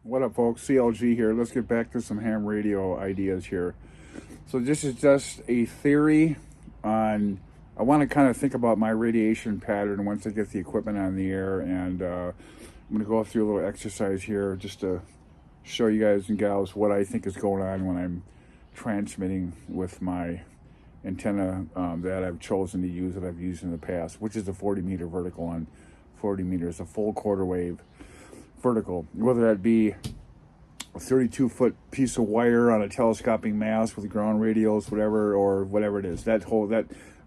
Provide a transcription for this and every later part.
What up, folks? CLG here. Let's get back to some ham radio ideas here. So, this is just a theory on. I want to kind of think about my radiation pattern once I get the equipment on the air, and I'm going to go through a little exercise here just to show you guys and gals what I think is going on when I'm transmitting with my antenna that I've chosen to use that I've used in the past, which is a 40 meter vertical on 40 meters, a full quarter wave vertical, whether that be a 32-foot piece of wire on a telescoping mast with ground radios, whatever, or whatever it is. That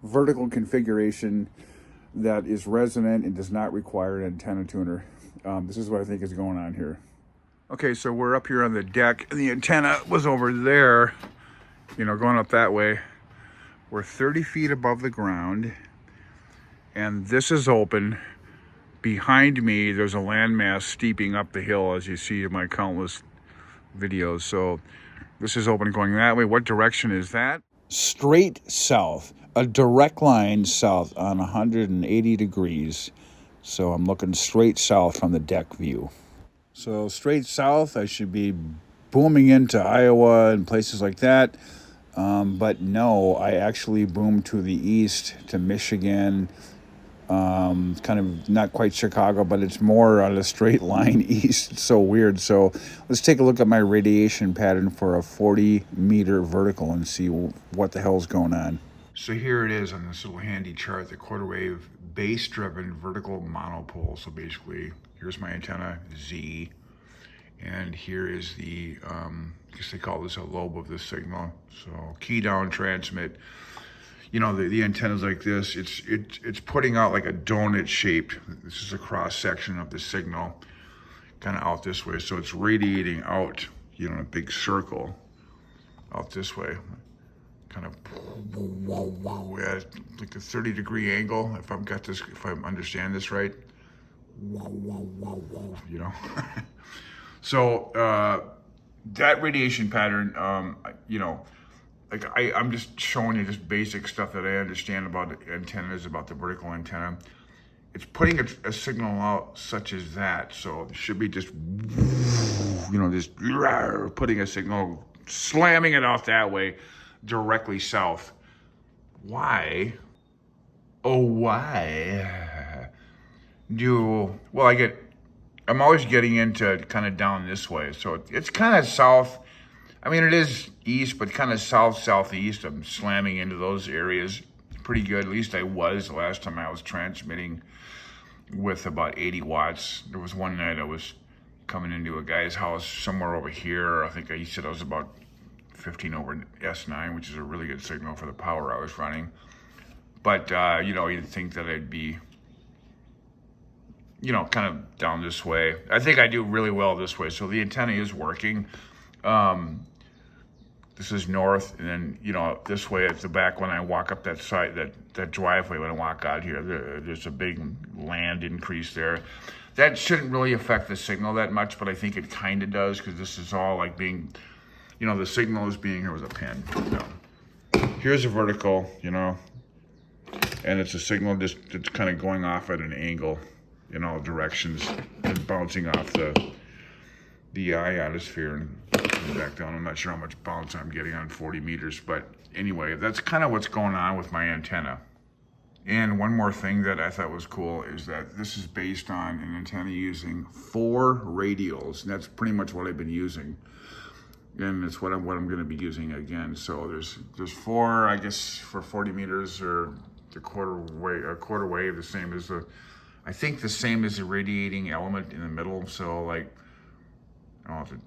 vertical configuration that is resonant and does not require an antenna tuner. This is what I think is going on here. Okay, so we're up here on the deck, and the antenna was over there, going up that way. We're 30 feet above the ground, and this is open. Behind me, there's a landmass steeping up the hill, as you see in my countless videos. So this is open going that way. What direction is that? Straight south, a direct line south on 180 degrees. So I'm looking straight south from the deck view. So straight south, I should be booming into Iowa and places like that. But no, I actually boomed to the east, to Michigan, kind of not quite Chicago, but it's more on a straight line east. It's so weird. So let's take a look at my radiation pattern for a 40 meter vertical and see what the hell's going on. So here it is on this little handy chart, the quarter wave base driven vertical monopole. So basically here's my antenna Z, and here is the, I guess they call this a lobe of the signal. So key down, transmit. The antenna's like this. It's putting out like a donut shaped. This is a cross section of the signal, kind of out this way. So it's radiating out, in a big circle, out this way, kind of at like a 30-degree angle. If I understand this right, So that radiation pattern, I'm just showing you just basic stuff that I understand about antennas, about the vertical antenna. It's putting a signal out such as that. So it should be just putting a signal, slamming it out that way, directly south. Why? Oh, why? I'm always getting into kind of down this way. So it's kind of south. I mean, it is east, but kind of southeast. I'm slamming into those areas pretty good. At least I was the last time I was transmitting with about 80 watts. There was one night I was coming into a guy's house somewhere over here. I think he said I was about 15 over S9, which is a really good signal for the power I was running. But, you'd think that I'd be, kind of down this way. I think I do really well this way. So the antenna is working. This is north, and then, this way at the back when I walk up that side, that driveway, when I walk out here, there's a big land increase there. That shouldn't really affect the signal that much, but I think it kind of does, because this is all like being, the signal is being, here was a pen. Here's a vertical, and it's a signal just it's kind of going off at an angle in all directions and bouncing off the ionosphere and back down. I'm not sure how much bounce I'm getting on 40 meters, but anyway, that's kind of what's going on with my antenna. And one more thing that I thought was cool is that this is based on an antenna using 4 radials, and that's pretty much what I've been using. And it's what I'm going to be using again. So there's 4, I guess, for 40 meters, or the quarter wave, the same as the same as the radiating element in the middle. So like, I'll have to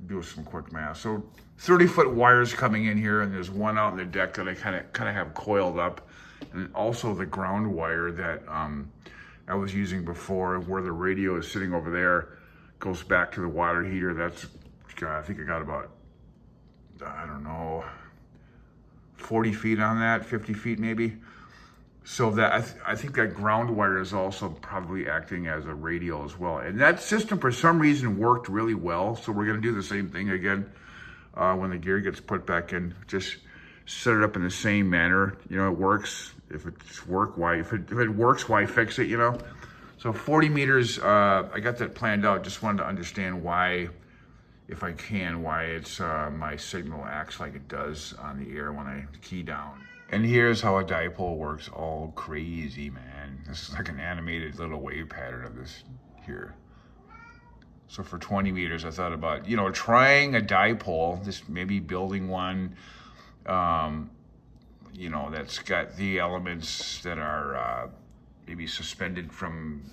do some quick math. So 30-foot wires coming in here, and there's one out in the deck that I kind of have coiled up, and also the ground wire that I was using before, where the radio is sitting over there, goes back to the water heater. That's, I think I got about, 40 feet on that, 50 feet maybe. So that I think that ground wire is also probably acting as a radio as well. And that system, for some reason, worked really well. So we're going to do the same thing again when the gear gets put back in. Just set it up in the same manner. It works. If it works, why fix it? So 40 meters, I got that planned out. Just wanted to understand why, if I can, why it's my signal acts like it does on the air when I key down. And here's how a dipole works. All crazy, man. This is like an animated little wave pattern of this here. So for 20 meters, I thought about, you know, trying a dipole, just maybe building one, you know, that's got the elements that are maybe suspended from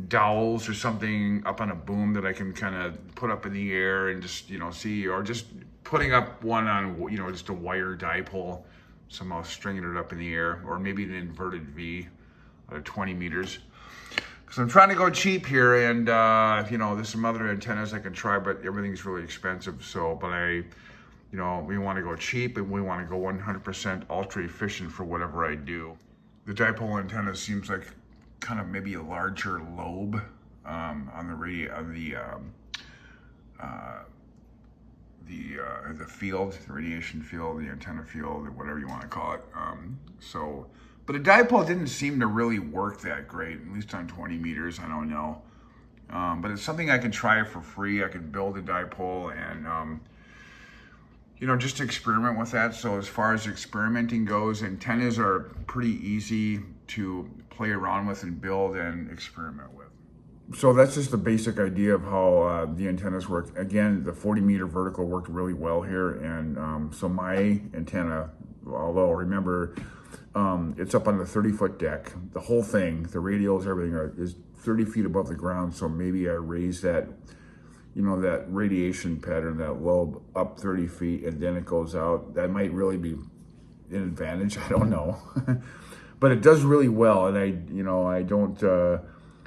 dowels or something up on a boom that I can kind of put up in the air and just, you know, see, or just putting up one on, you know, just a wire dipole, somehow stringing it up in the air, or maybe an inverted V at 20 meters. Because I'm trying to go cheap here, and you know, there's some other antennas I can try, but everything's really expensive. So, but you know, we want to go cheap and we want to go 100% ultra efficient for whatever I do. The dipole antenna seems like kind of maybe a larger lobe on the radio, on the field, the radiation field, the antenna field, or whatever you want to call it. But a dipole didn't seem to really work that great, at least on 20 meters, I don't know. But it's something I can try for free. I can build a dipole and, you know, just experiment with that. So as far as experimenting goes, antennas are pretty easy to play around with and build and experiment with. So that's just the basic idea of how the antennas work. Again, the 40 meter vertical worked really well here. And so my antenna, although remember, it's up on the 30-foot deck. The whole thing, the radials, everything is 30 feet above the ground. So maybe I raise that, you know, that radiation pattern, that lobe up 30 feet, and then it goes out. That might really be an advantage. I don't know. But it does really well. And I don't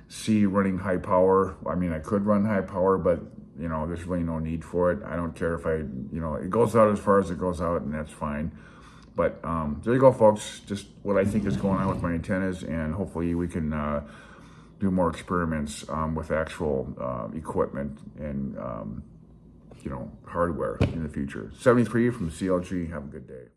see running high power. I mean, I could run high power, but you know, there's really no need for it. I don't care if you know, it goes out as far as it goes out, and that's fine. But there you go, folks. Just what I think is going on with my antennas, and hopefully we can do more experiments with actual equipment and you know, hardware in the future. 73 from CLG. Have a good day.